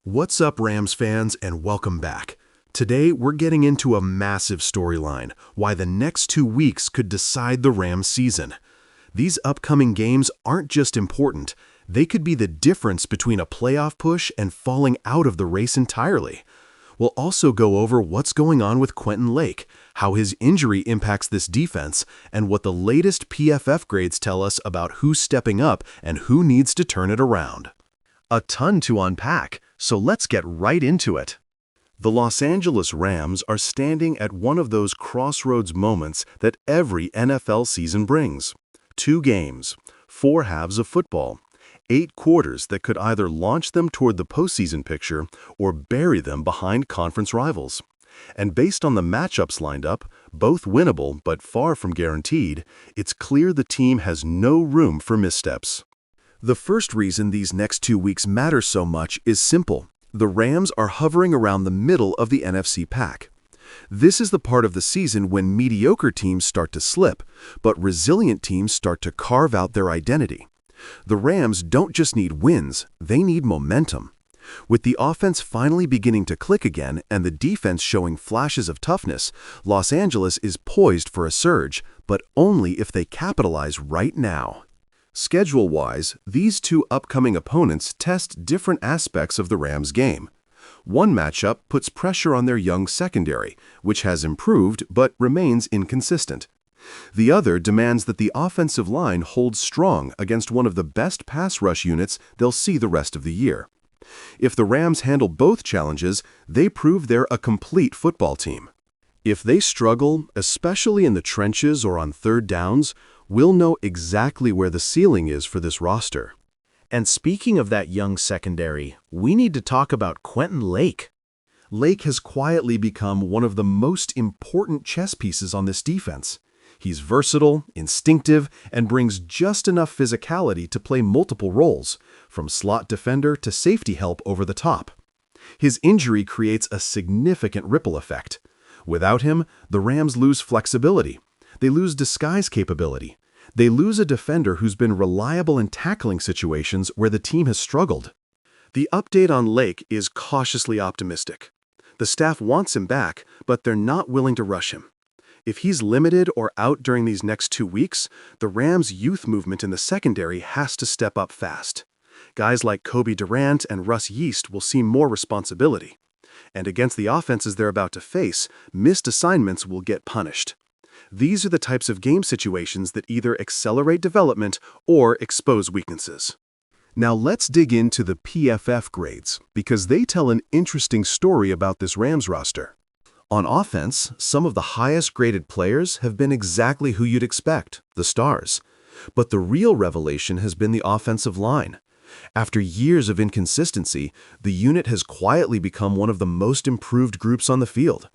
What's up, Rams fans, and welcome back. Today, we're getting into a massive storyline, why the next 2 weeks could decide the Rams season. These upcoming games aren't just important, they could be the difference between a playoff push and falling out of the race entirely. We'll also go over what's going on with Quentin Lake, how his injury impacts this defense, and what the latest PFF grades tell us about who's stepping up and who needs to turn it around. A ton to unpack, so let's get right into it. The Los Angeles Rams are standing at one of those crossroads moments that every NFL season brings. 2 games, 4 halves of football, 8 quarters that could either launch them toward the postseason picture or bury them behind conference rivals. And based on the matchups lined up, both winnable but far from guaranteed, it's clear the team has no room for missteps. The first reason these next 2 weeks matter so much is simple. The Rams are hovering around the middle of the NFC pack. This is the part of the season when mediocre teams start to slip, but resilient teams start to carve out their identity. The Rams don't just need wins, they need momentum. With the offense finally beginning to click again and the defense showing flashes of toughness, Los Angeles is poised for a surge, but only if they capitalize right now. Schedule-wise, these 2 upcoming opponents test different aspects of the Rams' game. One matchup puts pressure on their young secondary, which has improved but remains inconsistent. The other demands that the offensive line holds strong against one of the best pass rush units they'll see the rest of the year. If the Rams handle both challenges, they prove they're a complete football team. If they struggle, especially in the trenches or on third downs, we'll know exactly where the ceiling is for this roster. And speaking of that young secondary, we need to talk about Quentin Lake. Lake has quietly become one of the most important chess pieces on this defense. He's versatile, instinctive, and brings just enough physicality to play multiple roles, from slot defender to safety help over the top. His injury creates a significant ripple effect. Without him, the Rams lose flexibility. They lose disguise capability. They lose a defender who's been reliable in tackling situations where the team has struggled. The update on Lake is cautiously optimistic. The staff wants him back, but they're not willing to rush him. If he's limited or out during these next 2 weeks, the Rams' youth movement in the secondary has to step up fast. Guys like Kobe Durant and Russ Yeast will see more responsibility. And against the offenses they're about to face, missed assignments will get punished. These are the types of game situations that either accelerate development or expose weaknesses. Now let's dig into the PFF grades, because they tell an interesting story about this Rams roster. On offense, some of the highest graded players have been exactly who you'd expect, the stars. But the real revelation has been the offensive line. After years of inconsistency, the unit has quietly become one of the most improved groups on the field.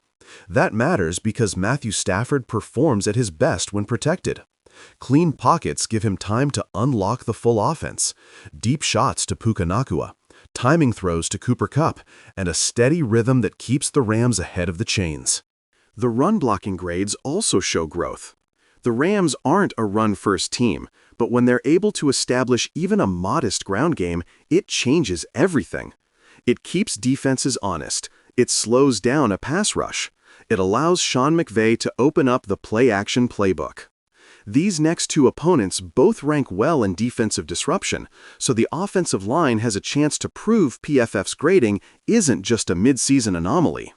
That matters because Matthew Stafford performs at his best when protected. Clean pockets give him time to unlock the full offense, deep shots to Puka Nacua, timing throws to Cooper Kupp, and a steady rhythm that keeps the Rams ahead of the chains. The run-blocking grades also show growth. The Rams aren't a run-first team, but when they're able to establish even a modest ground game, it changes everything. It keeps defenses honest. It slows down a pass rush. It allows Sean McVay to open up the play-action playbook. These next 2 opponents both rank well in defensive disruption, so the offensive line has a chance to prove PFF's grading isn't just a mid-season anomaly.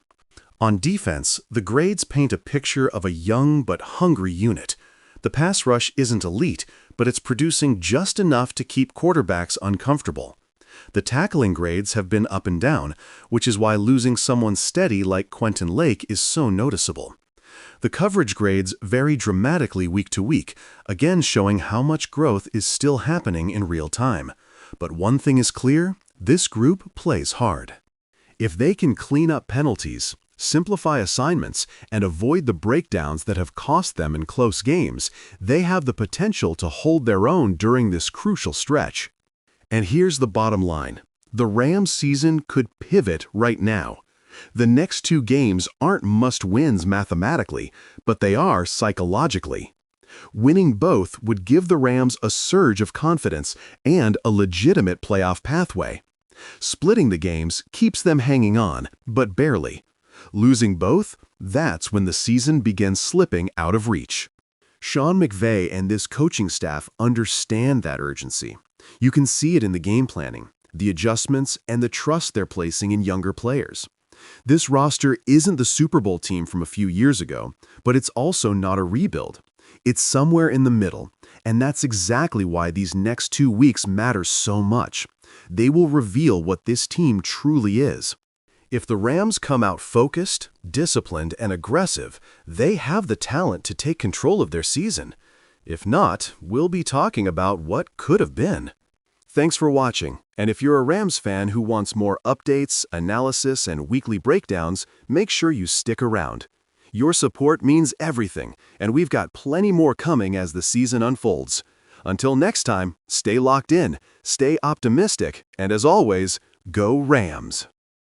On defense, the grades paint a picture of a young but hungry unit. The pass rush isn't elite, but it's producing just enough to keep quarterbacks uncomfortable. The tackling grades have been up and down, which is why losing someone steady like Quentin Lake is so noticeable. The coverage grades vary dramatically week to week, again showing how much growth is still happening in real time. But one thing is clear, this group plays hard. If they can clean up penalties, simplify assignments, and avoid the breakdowns that have cost them in close games, they have the potential to hold their own during this crucial stretch. And here's the bottom line. The Rams season could pivot right now. The next 2 games aren't must-wins mathematically, but they are psychologically. Winning both would give the Rams a surge of confidence and a legitimate playoff pathway. Splitting the games keeps them hanging on, but barely. Losing both, that's when the season begins slipping out of reach. Sean McVay and this coaching staff understand that urgency. You can see it in the game planning, the adjustments, and the trust they're placing in younger players. This roster isn't the Super Bowl team from a few years ago, but it's also not a rebuild. It's somewhere in the middle, and that's exactly why these next 2 weeks matter so much. They will reveal what this team truly is. If the Rams come out focused, disciplined, and aggressive, they have the talent to take control of their season. If not, we'll be talking about what could have been. Thanks for watching, and if you're a Rams fan who wants more updates, analysis, and weekly breakdowns, make sure you stick around. Your support means everything, and we've got plenty more coming as the season unfolds. Until next time, stay locked in, stay optimistic, and as always, go Rams!